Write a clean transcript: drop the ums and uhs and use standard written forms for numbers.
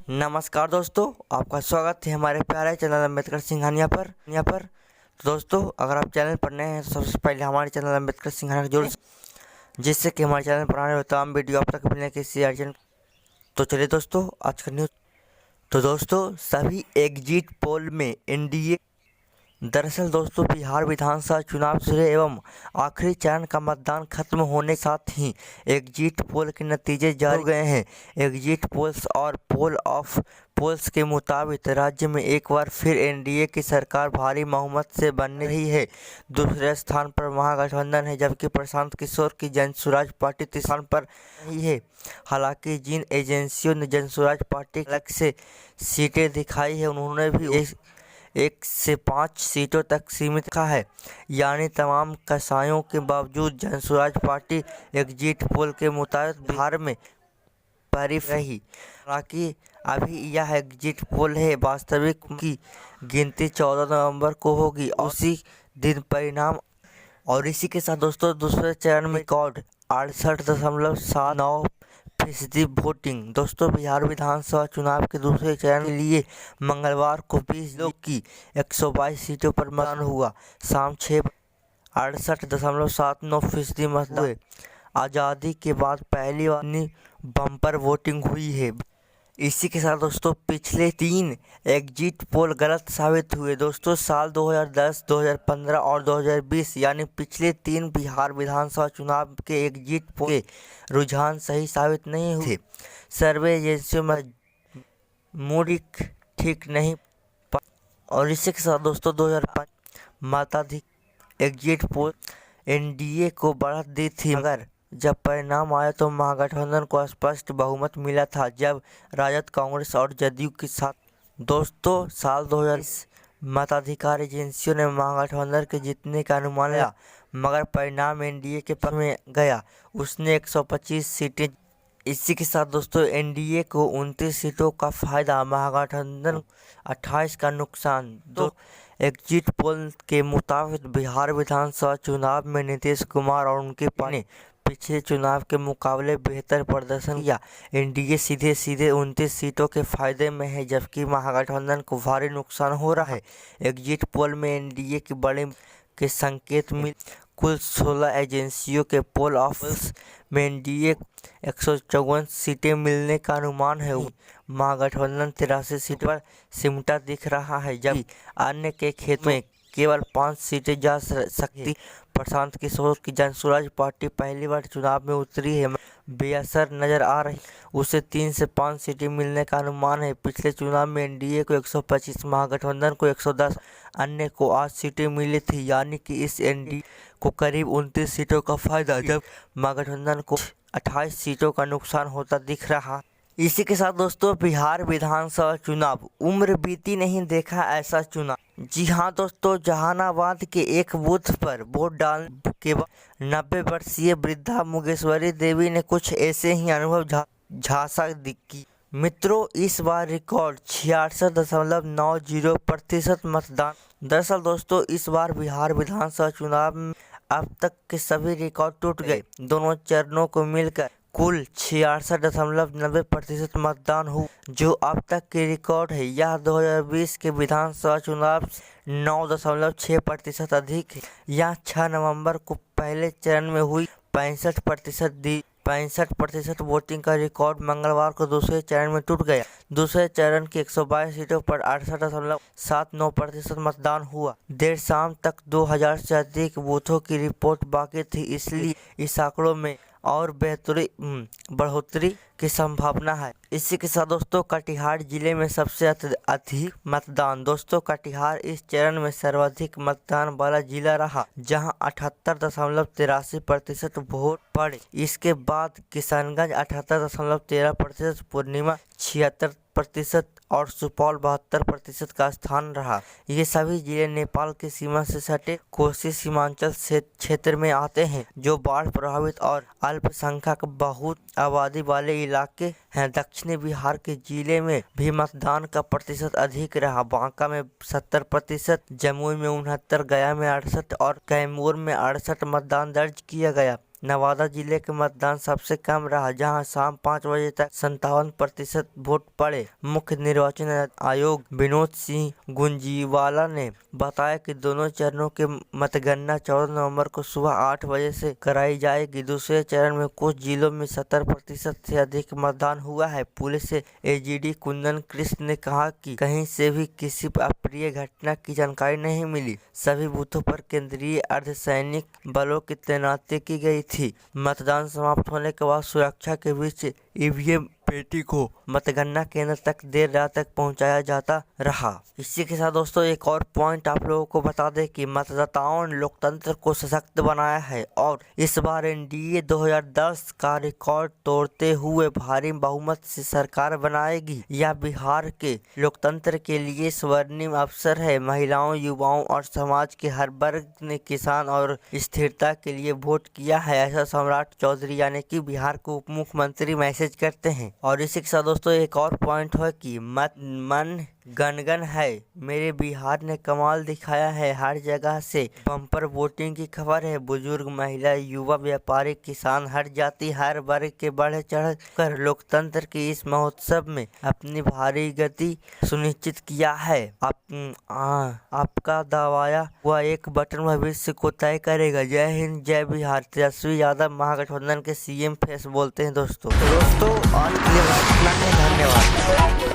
नमस्कार दोस्तों, आपका स्वागत है हमारे प्यारे चैनल अम्बेडकर सिंघानिया पर। तो दोस्तों, अगर आप चैनल पर नए हैं तो सबसे पहले हमारे चैनल अम्बेडकर सिंघानिया को जोड़, जिससे कि हमारे चैनल पर आने वाले तमाम वीडियो आप तक मिलने की इसी अर्जेंट। तो चलिए दोस्तों, आज का न्यूज़। तो दोस्तों, सभी एग्जिट पोल में एनडीए। दरअसल दोस्तों, बिहार विधानसभा चुनाव शुरू एवं आखिरी चरण का मतदान खत्म होने के साथ ही एग्जिट पोल के नतीजे जारी हो गए हैं। एग्जिट पोल्स और पोल ऑफ पोल्स के मुताबिक राज्य में एक बार फिर एनडीए की सरकार भारी बहुमत से बन रही है। दूसरे स्थान पर महागठबंधन है, जबकि प्रशांत किशोर की जनसुराज पार्टी तीसरे स्थान पर रही है। हालांकि जिन एजेंसियों ने जनसुराज पार्टी को अलग से सीटें दिखाई है, उन्होंने भी 1 से 5 सीटों तक सीमित रखा है। यानी तमाम कसायों के बावजूद जनसुराज पार्टी एग्जिट पोल के मुताबिक बिहार में पहली रही। हालांकि अभी यह एग्जिट पोल है, वास्तविक की गिनती 14 नवंबर को होगी, उसी दिन परिणाम। और इसी के साथ दोस्तों, दूसरे चरण में रिकॉर्ड 68.79% वोटिंग। दोस्तों, बिहार विधानसभा चुनाव के दूसरे चरण के लिए मंगलवार को 20 लोग की 122 सीटों पर मतदान हुआ। शाम 68.79% मतदान हुए। आज़ादी के बाद पहली बार बम्पर वोटिंग हुई है। इसी के साथ दोस्तों, पिछले 3 एग्जिट पोल गलत साबित हुए। दोस्तों, साल 2010, 2015 और 2020 यानी पिछले 3 बिहार विधानसभा चुनाव के एग्जिट पोल के रुझान सही साबित नहीं हुए। सर्वे एजेंसियों में मूड ठीक नहीं। और इसी के साथ दोस्तों, 2005 मताधिक एग्जिट पोल एनडीए को बढ़त दी थी, मगर जब परिणाम आया तो महागठबंधन को स्पष्ट बहुमत मिला था, जब राजद, कांग्रेस और जदयू के साथ। दोस्तों, साल 2020 मताधिकार एजेंसियों ने महागठबंधन के जीतने का अनुमान लगाया, मगर परिणाम एनडीए के पक्ष में गया। उसने 125 सीटें। इसी के साथ दोस्तों, एनडीए को 29 सीटों का फायदा, महागठबंधन 28 का नुकसान। एग्जिट पोल के मुताबिक बिहार विधानसभा चुनाव में नीतीश कुमार और उनके पार्टी ने पिछले चुनाव के मुकाबले बेहतर प्रदर्शन किया। एनडीए सीधे 29 सीटों के फायदे में है, जबकि महागठबंधन को भारी नुकसान हो रहा है। एग्जिट पोल में एनडीए की बड़े के संकेत मिल। कुल 16 एजेंसियों के पोल ऑफ में एनडीए 154 सीटें मिलने का अनुमान है। महागठबंधन 83 सीट पर सिमटा दिख रहा है, जबकि अन्य के क्षेत्र में केवल 5 सीटें जा सकती। प्रशांत किशोर की जनसुराज पार्टी पहली बार चुनाव में उतरी है, बेअसर नजर आ रही। उसे 3 से 5 सीटें मिलने का अनुमान है। पिछले चुनाव में एनडीए को 125, महागठबंधन को 110, अन्य को 8 सीटें मिली थी। यानी कि इस एनडीए को करीब 29 सीटों का फायदा, जब महागठबंधन को 28 सीटों का नुकसान होता दिख रहा। इसी के साथ दोस्तों, बिहार विधानसभा चुनाव उम्र बीती नहीं देखा ऐसा चुनाव। जी हाँ दोस्तों, जहानाबाद के एक बूथ पर वोट डालने के बाद 90 वर्षीय वृद्धा मुगेश्वरी देवी ने कुछ ऐसे ही अनुभव झांसा की। मित्रों, इस बार रिकॉर्ड 66.90% मतदान। दरअसल दोस्तों, इस बार बिहार विधानसभा चुनाव में अब तक के सभी रिकॉर्ड टूट गए। दोनों चरणों को मिलकर कुल 66.90% मतदान हुआ, जो अब तक के रिकॉर्ड है। यह 2020 के विधानसभा चुनाव से 9.6% अधिक है। यह 6 नवंबर को पहले चरण में हुई 65% वोटिंग का रिकॉर्ड मंगलवार को दूसरे चरण में टूट गया। दूसरे चरण की 122 सीटों पर 68.79% मतदान हुआ। देर शाम तक 2000 से अधिक बूथों की रिपोर्ट बाकी थी, इसलिए इस आंकड़ों में और बढ़ोतरी की संभावना है। इसी के साथ दोस्तों, कटिहार जिले में सबसे अधिक मतदान। दोस्तों, कटिहार इस चरण में सर्वाधिक मतदान वाला जिला रहा, जहां 78.83% वोट पड़े। इसके बाद किशनगंज 78.13%, पूर्णिमा 76% और सुपौल 72% का स्थान रहा। ये सभी जिले नेपाल की सीमा से सटे कोसी सीमांचल क्षेत्र में आते हैं, जो बाढ़ प्रभावित और अल्पसंख्यक बहुत आबादी वाले इलाके हैं। दक्षिणी बिहार के जिले में भी मतदान का प्रतिशत अधिक रहा। बांका में 70%, जमुई में 69, गया में 68 और कैमूर में 68 मतदान दर्ज किया गया। नवादा जिले के मतदान सबसे कम रहा, जहां शाम 5 बजे तक 57% वोट पड़े। मुख्य निर्वाचन आयोग विनोद सिंह गुंजीवाला ने बताया कि दोनों चरणों के मतगणना 14 नवंबर को सुबह 8 बजे से कराई जाएगी। दूसरे चरण में कुछ जिलों में 70% से अधिक मतदान हुआ है। पुलिस से एजीडी कुंदन कृष्ण ने कहा कि कहीं से भी किसी अप्रिय घटना की जानकारी नहीं मिली। सभी बूथों पर केंद्रीय अर्धसैनिक बलों की तैनाती की गई थी। मतदान समाप्त होने के बाद सुरक्षा के बीच ईवीएम पेटी को मतगणना केंद्र तक देर रात तक पहुंचाया जाता रहा। इसी के साथ दोस्तों एक और पॉइंट आप लोगों को बता दें कि मतदाताओं ने लोकतंत्र को सशक्त बनाया है और इस बार एनडीए 2010 का रिकॉर्ड तोड़ते हुए भारी बहुमत से सरकार बनाएगी। यह बिहार के लोकतंत्र के लिए स्वर्णिम अवसर है। महिलाओं, युवाओं और समाज के हर वर्ग ने किसान और स्थिरता के लिए वोट किया है, ऐसा सम्राट चौधरी यानी कि बिहार के उप मुख्यमंत्री मैसेज करते हैं। और इसी के साथ दोस्तों एक और पॉइंट है कि मन गनगन है, मेरे बिहार ने कमाल दिखाया है। हर जगह से बम्पर वोटिंग की खबर है। बुजुर्ग, महिला, युवा, व्यापारी, किसान, हर जाति हर वर्ग के बढ़ चढ़ कर लोकतंत्र के इस महोत्सव में अपनी भारी गति सुनिश्चित किया है। आपका दबाया हुआ एक बटन भविष्य को तय करेगा। जय हिंद, जय बिहार। तेजस्वी यादव महागठबंधन के सीएम फेस बोलते हैं दोस्तों। आज के लिए इतना ही, धन्यवाद।